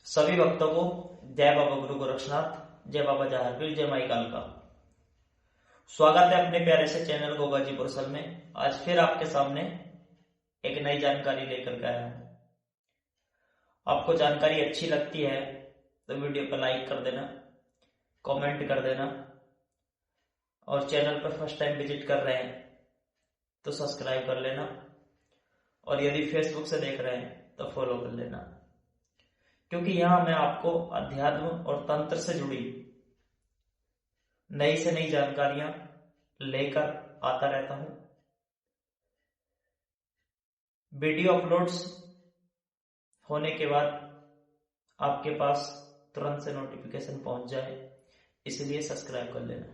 सभी भक्तों को जय बाबा गुरु गोरक्षनाथ, जय बाबा जहारवीर, जय माई कालका। स्वागत है अपने प्यारे से चैनल गोगाजी पुरसल में। आज फिर आपके सामने एक नई जानकारी लेकर के आया हूं। आपको जानकारी अच्छी लगती है तो वीडियो पर लाइक कर देना, कमेंट कर देना, और चैनल पर फर्स्ट टाइम विजिट कर रहे हैं तो सब्सक्राइब कर लेना, और यदि फेसबुक से देख रहे हैं तो फॉलो कर लेना, क्योंकि यहां मैं आपको अध्यात्म और तंत्र से जुड़ी नई से नई जानकारियां लेकर आता रहता हूं। वीडियो अपलोड्स होने के बाद आपके पास तुरंत से नोटिफिकेशन पहुंच जाए, इसलिए सब्सक्राइब कर लेना।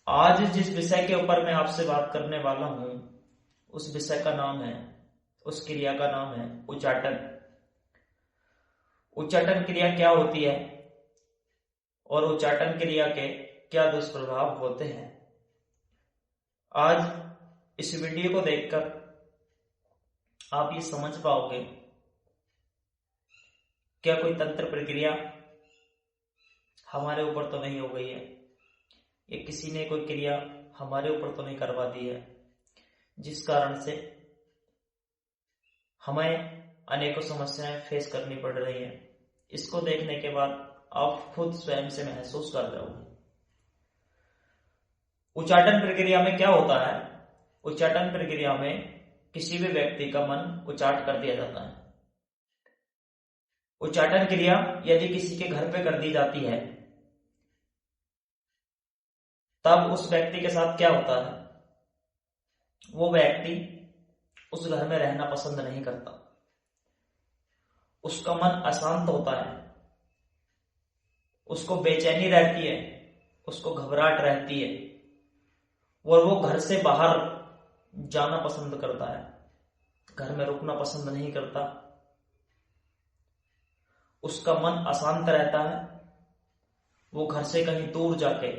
आज जिस विषय के ऊपर मैं आपसे बात करने वाला हूं, उस विषय का नाम है, उस क्रिया का नाम है उच्चाटन। उच्चाटन क्रिया क्या होती है और उच्चाटन क्रिया के क्या दुष्प्रभाव होते हैं, आज इस वीडियो को देखकर आप ये समझ पाओगे। क्या कोई तंत्र प्रक्रिया हमारे ऊपर तो नहीं हो गई है, या किसी ने कोई क्रिया हमारे ऊपर तो नहीं करवा दी है, जिस कारण से हमें अनेकों समस्याएं फेस करनी पड़ रही हैं। इसको देखने के बाद आप खुद स्वयं से महसूस कर जाओगे। उच्चाटन प्रक्रिया में क्या होता है? उच्चाटन प्रक्रिया में किसी भी व्यक्ति का मन उच्चाट कर दिया जाता है। उच्चाटन क्रिया यदि किसी के घर पे कर दी जाती है, तब उस व्यक्ति के साथ क्या होता है? वो व्यक्ति उस घर में रहना पसंद नहीं करता, उसका मन अशांत होता है, उसको बेचैनी रहती है, उसको घबराहट रहती है, और वो घर से बाहर जाना पसंद करता है, घर में रुकना पसंद नहीं करता। उसका मन अशांत रहता है, वो घर से कहीं दूर जाके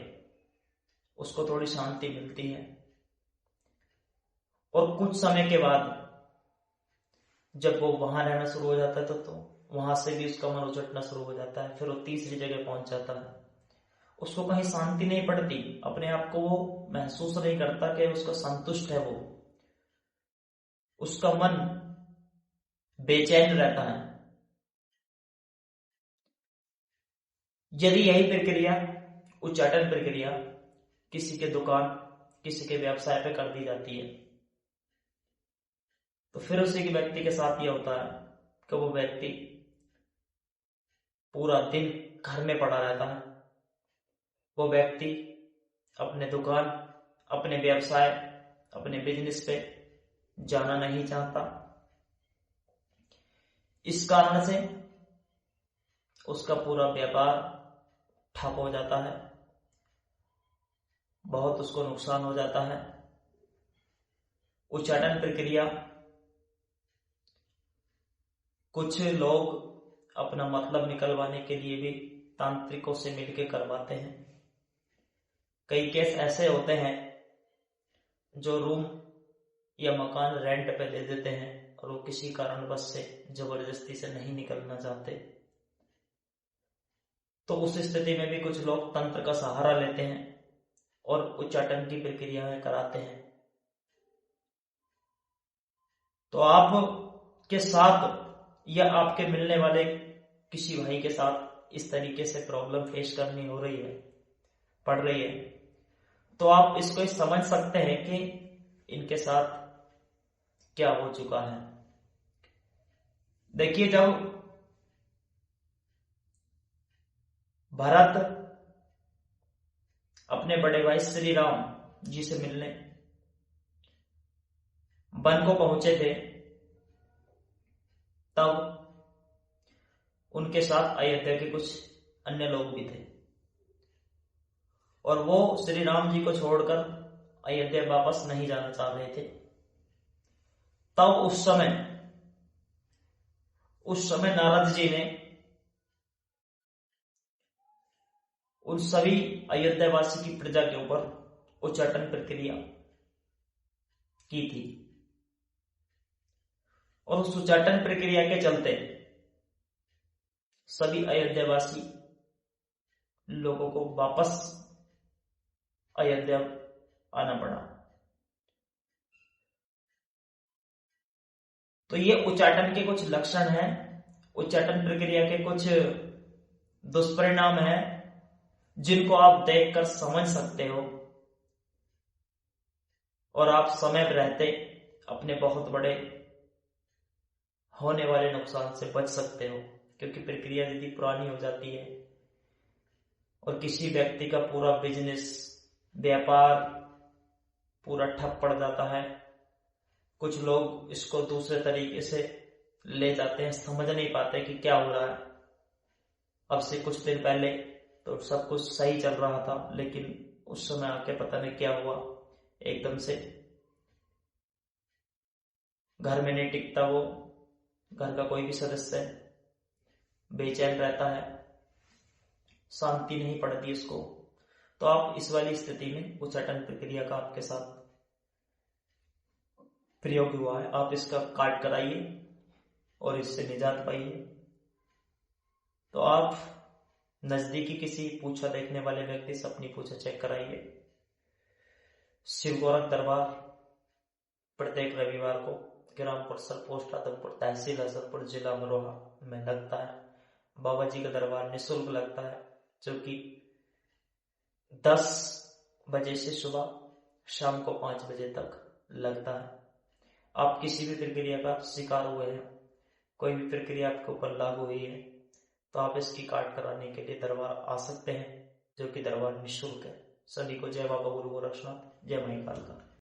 उसको थोड़ी शांति मिलती है। और कुछ समय के बाद जब वो वहां रहना शुरू हो जाता है तो वहां से भी उसका मन उचटना शुरू हो जाता है। फिर वो तीसरी जगह पहुंच जाता है, उसको कहीं शांति नहीं पड़ती, अपने आप को वो महसूस नहीं करता कि उसका संतुष्ट है, वो उसका मन बेचैन रहता है। यदि यही प्रक्रिया, उच्चाटन प्रक्रिया, किसी के दुकान, किसी के व्यवसाय पे कर दी जाती है, तो फिर उसी के व्यक्ति के साथ यह होता है कि वो व्यक्ति पूरा दिन घर में पड़ा रहता है। वो व्यक्ति अपने दुकान, अपने व्यवसाय, अपने बिजनेस पे जाना नहीं चाहता। इस कारण से उसका पूरा व्यापार ठप हो जाता है, बहुत उसको नुकसान हो जाता है। उच्चाटन प्रक्रिया कुछ लोग अपना मतलब निकलवाने के लिए भी तांत्रिकों से मिलकर करवाते हैं। कई केस ऐसे होते हैं जो रूम या मकान रेंट पे दे देते हैं और वो किसी कारणवश से जबरदस्ती से नहीं निकलना चाहते, तो उस स्थिति में भी कुछ लोग तंत्र का सहारा लेते हैं और उच्चाटन की प्रक्रियाएं कराते हैं। तो आपके साथ या आपके मिलने वाले किसी भाई के साथ इस तरीके से प्रॉब्लम फेस करनी हो रही है, पड़ रही है, तो आप इसको समझ सकते हैं कि इनके साथ क्या हो चुका है। देखिए, जब भरत अपने बड़े भाई श्री राम जी से मिलने वन को पहुंचे थे, तब उनके साथ अयोध्या के कुछ अन्य लोग भी थे, और वो श्री राम जी को छोड़कर अयोध्या वापस नहीं जाना चाह रहे थे। तब उस समय नारद जी ने उन सभी अयोध्यावासी की प्रजा के ऊपर उच्चाटन प्रक्रिया की थी, और उस उच्चाटन प्रक्रिया के चलते सभी अयोध्यावासी लोगों को वापस अयोध्या आना पड़ा। तो ये उच्चाटन के कुछ लक्षण हैं, उच्चाटन प्रक्रिया के कुछ दुष्परिणाम हैं जिनको आप देखकर समझ सकते हो और आप समय रहते अपने बहुत बड़े होने वाले नुकसान से बच सकते हो। क्योंकि प्रक्रिया यदि पुरानी हो जाती है और किसी व्यक्ति का पूरा बिजनेस, व्यापार पूरा ठप पड़ जाता है, कुछ लोग इसको दूसरे तरीके से ले जाते हैं, समझ नहीं पाते कि क्या हो रहा है। अब से कुछ दिन पहले तो सब कुछ सही चल रहा था, लेकिन उस समय आके पता नहीं क्या हुआ, एकदम से घर में नहीं टिकता, वो घर का कोई भी सदस्य बेचैन रहता है, शांति नहीं पड़ती उसको। तो आप इस वाली स्थिति में उच्चाटन प्रक्रिया का आपके साथ प्रयोग हुआ है, आप इसका काट कराइए और इससे निजात पाइए। तो आप नजदीकी किसी पूछा देखने वाले व्यक्ति से अपनी पूछा चेक कराइए। शिव गोरख दरबार प्रत्येक रविवार को ग्राम परिषद पोस्ट आदमपुर, तहसील हसनपुर, जिला अमरोहा में लगता है। बाबा जी का दरबार निःशुल्क लगता है, जो कि 10 बजे से सुबह शाम को 5 बजे तक लगता है। आप किसी भी प्रक्रिया का शिकार हुए हैं, कोई भी प्रक्रिया आपके ऊपर लागू हुई है, तो आप इसकी काट कराने के लिए दरबार आ सकते हैं, जो कि दरबार निःशुल्क है। सभी को जय बाबा गुरु गोरक्षनाथ, जय माई कालका।